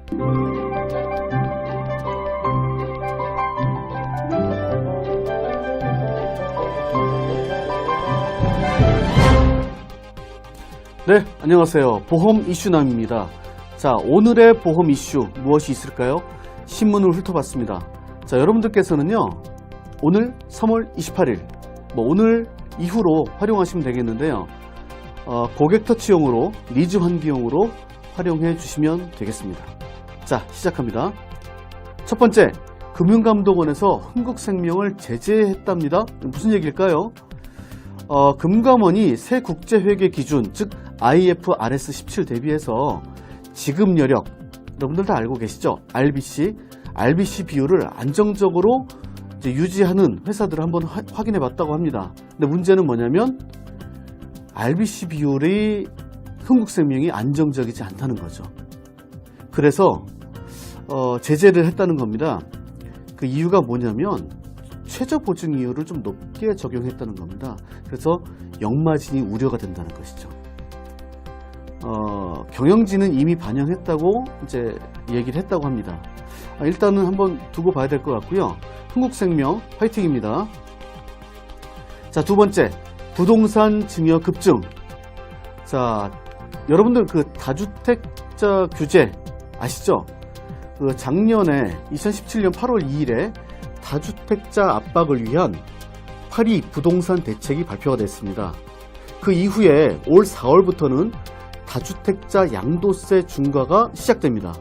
네, 안녕하세요. 보험 이슈남입니다. 자, 오늘의 보험 이슈 무엇이 있을까요? 신문을 훑어봤습니다. 자, 여러분들께서는요, 오늘 3월 28일, 오늘 이후로 활용하시면 되겠는데요. 고객 터치용으로, 리즈 환기용으로 활용해 주시면 되겠습니다. 자, 시작합니다. 첫 번째, 금융감독원에서 흥국생명을 제재했답니다. 무슨 얘기일까요? 금감원이 새 국제회계 기준, 즉 IFRS 17 대비해서 지급 여력, 여러분들 다 알고 계시죠? RBC 비율을 안정적으로 이제 유지하는 회사들을 한번 확인해 봤다고 합니다. 근데 문제는 뭐냐면 RBC 비율이 흥국생명이 안정적이지 않다는 거죠. 그래서 제재를 했다는 겁니다. 그 이유가 뭐냐면 최저 보증 이율을 좀 높게 적용했다는 겁니다. 그래서 역마진이 우려가 된다는 것이죠. 경영진은 이미 반영했다고 이제 얘기를 했다고 합니다. 일단은 한번 두고 봐야 될 것 같고요. 흥국생명 화이팅입니다. 자, 두 번째, 부동산 증여 급증. 자, 여러분들 그 다주택자 규제 아시죠? 그 작년에 2017년 8월 2일에 다주택자 압박을 위한 8.2 부동산 대책이 발표가 됐습니다. 그 이후에 올 4월부터는 다주택자 양도세 중과가 시작됩니다.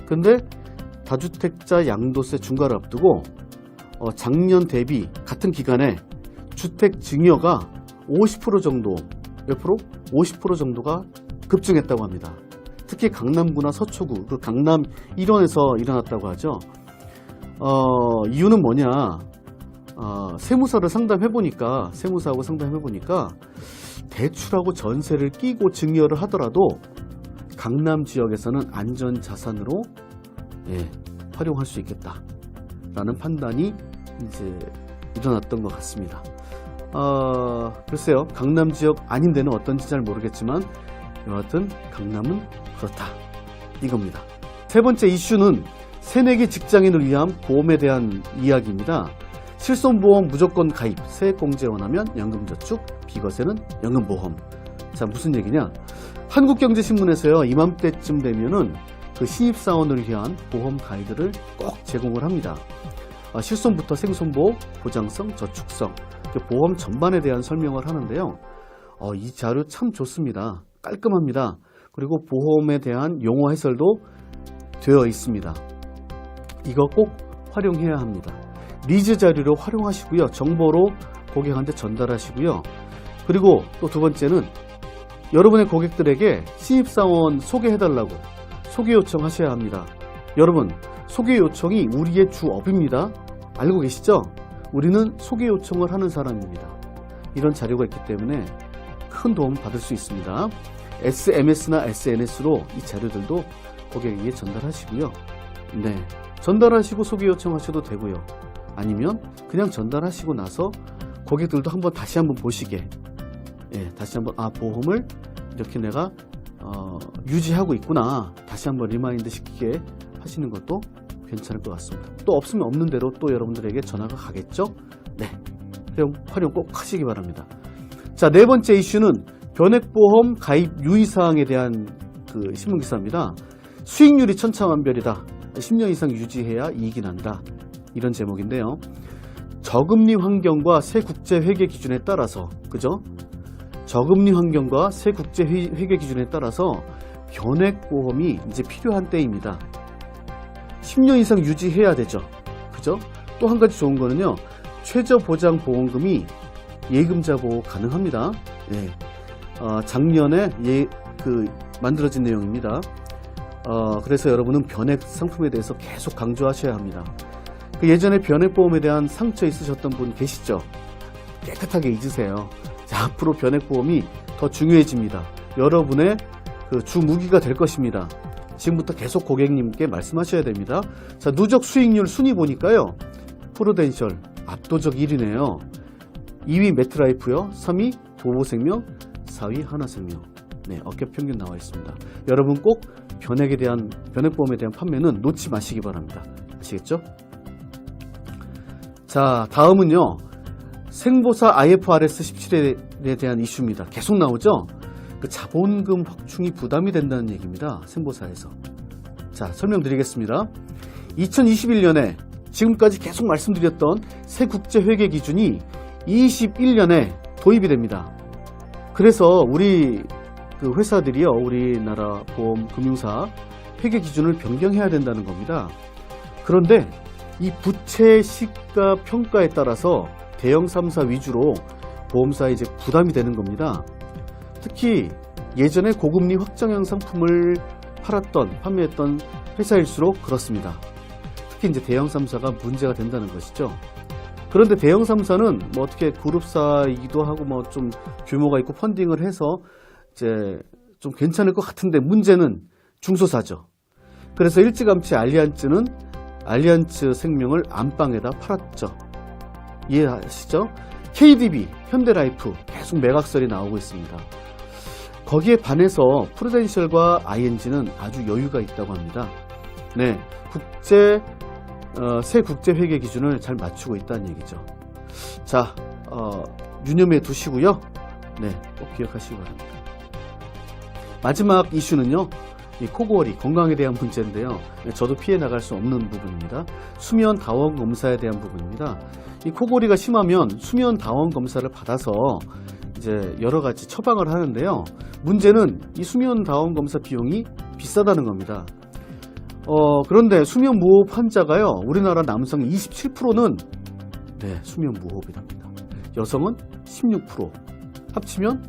근데 다주택자 양도세 중과를 앞두고 작년 대비 같은 기간에 주택 증여가 50% 정도, 몇 프로? 50% 정도가 급증했다고 합니다. 특히 강남구나 서초구, 그 강남 일원에서 일어났다고 하죠. 이유는 뭐냐? 세무사하고 상담해보니까 대출하고 전세를 끼고 증여를 하더라도 강남 지역에서는 안전자산으로 활용할 수 있겠다라는 판단이 이제 일어났던 것 같습니다. 글쎄요, 강남 지역 아닌 데는 어떤지 잘 모르겠지만 여하튼 강남은 그렇다 이겁니다. 세 번째 이슈는 새내기 직장인을 위한 보험에 대한 이야기입니다. 실손보험 무조건 가입, 세액공제 원하면 연금저축, 비과세는 연금보험. 자, 무슨 얘기냐? 한국경제신문에서요, 이맘때쯤 되면은 그 신입사원을 위한 보험 가이드를 꼭 제공을 합니다. 실손부터 생손보, 보장성, 저축성, 보험 전반에 대한 설명을 하는데요. 이 자료 참 좋습니다. 깔끔합니다. 그리고 보험에 대한 용어 해설도 되어 있습니다. 이거 꼭 활용해야 합니다. 리즈 자료로 활용하시고요. 정보로 고객한테 전달하시고요. 그리고 또 두 번째는 여러분의 고객들에게 신입사원 소개해달라고 소개 요청하셔야 합니다. 여러분, 소개 요청이 우리의 주업입니다. 알고 계시죠? 우리는 소개 요청을 하는 사람입니다. 이런 자료가 있기 때문에 큰 도움 받을 수 있습니다. SMS나 SNS로 이 자료들도 고객에게 전달하시고요. 네, 전달하시고 소개 요청하셔도 되고요. 아니면 그냥 전달하시고 나서 고객들도 한번 다시 한번 보시게, 다시 한번 보험을 이렇게 내가 유지하고 있구나, 다시 한번 리마인드 시키게 하시는 것도 괜찮을 것 같습니다. 또 없으면 없는 대로 또 여러분들에게 전화가 가겠죠? 네, 활용 꼭 하시기 바랍니다. 자, 네 번째 이슈는 변액보험 가입 유의사항에 대한 그 신문기사입니다. 수익률이 천차만별이다. 10년 이상 유지해야 이익이 난다. 이런 제목인데요. 저금리 환경과 새 국제회계 기준에 따라서, 그죠? 저금리 환경과 새 국제회계 기준에 따라서 변액보험이 이제 필요한 때입니다. 10년 이상 유지해야 되죠. 그죠? 또 한 가지 좋은 거는요, 최저보장보험금이 예금자 보호 가능합니다. 작년에 만들어진 내용입니다. 그래서 여러분은 변액 상품에 대해서 계속 강조하셔야 합니다. 예전에 변액보험에 대한 상처 있으셨던 분 계시죠? 깨끗하게 잊으세요. 자, 앞으로 변액보험이 더 중요해집니다. 여러분의 그 주 무기가 될 것입니다. 지금부터 계속 고객님께 말씀하셔야 됩니다. 자, 누적 수익률 순위 보니까요, 프루덴셜 압도적 1위네요. 2위 매트라이프요, 3위 도보생명, 4위 하나생명. 네, 어깨 평균 나와 있습니다. 여러분 꼭 변액보험에 대한 판매는 놓지 마시기 바랍니다. 아시겠죠? 자, 다음은요. 생보사 IFRS 17에 대한 이슈입니다. 계속 나오죠? 그 자본금 확충이 부담이 된다는 얘기입니다. 생보사에서. 자, 설명드리겠습니다. 2021년에 지금까지 계속 말씀드렸던 새 국제 회계 기준이 21년에 도입이 됩니다. 그래서 우리 그 회사들이요, 우리나라 보험 금융사 회계 기준을 변경해야 된다는 겁니다. 그런데 이 부채 시가 평가에 따라서 대형 3사 위주로 보험사에 이제 부담이 되는 겁니다. 특히 예전에 고금리 확정형 상품을 판매했던 회사일수록 그렇습니다. 특히 이제 대형 3사가 문제가 된다는 것이죠. 그런데 대형 3사는 뭐 어떻게 그룹사이기도 하고 뭐 좀 규모가 있고 펀딩을 해서 이제 좀 괜찮을 것 같은데 문제는 중소사죠. 그래서 일찌감치 알리안츠 생명을 안방에다 팔았죠. 이해하시죠? KDB, 현대라이프 계속 매각설이 나오고 있습니다. 거기에 반해서 프루덴셜과 ING는 아주 여유가 있다고 합니다. 네, 새 국제 회계 기준을 잘 맞추고 있다는 얘기죠. 자, 유념해 두시고요. 네, 꼭 기억하시기 바랍니다. 마지막 이슈는요. 이 코골이, 건강에 대한 문제인데요. 저도 피해 나갈 수 없는 부분입니다. 수면 다원 검사에 대한 부분입니다. 이 코골이가 심하면 수면 다원 검사를 받아서 이제 여러 가지 처방을 하는데요. 문제는 이 수면 다원 검사 비용이 비싸다는 겁니다. 그런데 수면 무호흡 환자가요, 우리나라 남성 27%는 수면 무호흡이랍니다. 여성은 16%, 합치면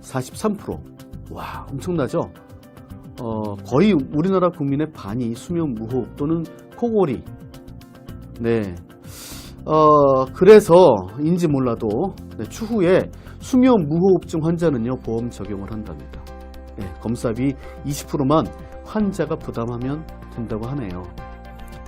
43%. 와, 엄청나죠? 거의 우리나라 국민의 반이 수면 무호흡 또는 코골이. 네. 그래서인지 몰라도 추후에 수면 무호흡증 환자는요, 보험 적용을 한답니다. 네, 검사비 20%만 환자가 부담하면 된다고 하네요.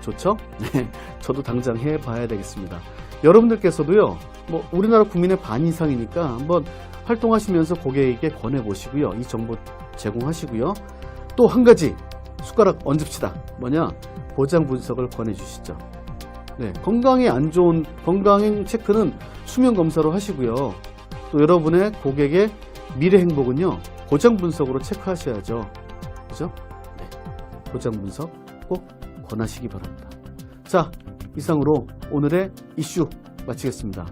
좋죠? 네, 저도 당장 해봐야 되겠습니다. 여러분들께서도요, 뭐 우리나라 국민의 반 이상이니까 한번 활동하시면서 고객에게 권해보시고요. 이 정보 제공하시고요. 또 한 가지 숟가락 얹읍시다. 뭐냐? 보장 분석을 권해주시죠. 네, 건강에 안 좋은 건강 체크는 수면 검사로 하시고요. 또 여러분의 고객의 미래 행복은요, 보장 분석으로 체크하셔야죠. 그죠? 네, 보장 분석 꼭 권하시기 바랍니다. 자, 이상으로 오늘의 이슈 마치겠습니다.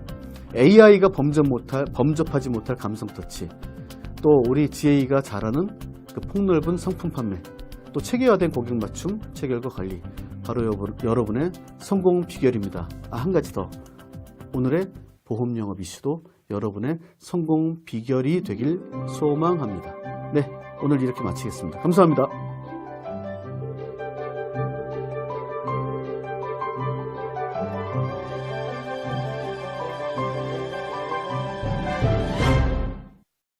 AI가 범접하지 못할 감성 터치, 또 우리 GA가 잘하는 그 폭넓은 상품 판매, 또 체계화된 고객 맞춤, 체결과 관리, 바로 여러분의 성공 비결입니다. 한 가지 더. 오늘의 보험 영업 이슈도 여러분의 성공 비결이 되길 소망합니다. 네, 오늘 이렇게 마치겠습니다. 감사합니다.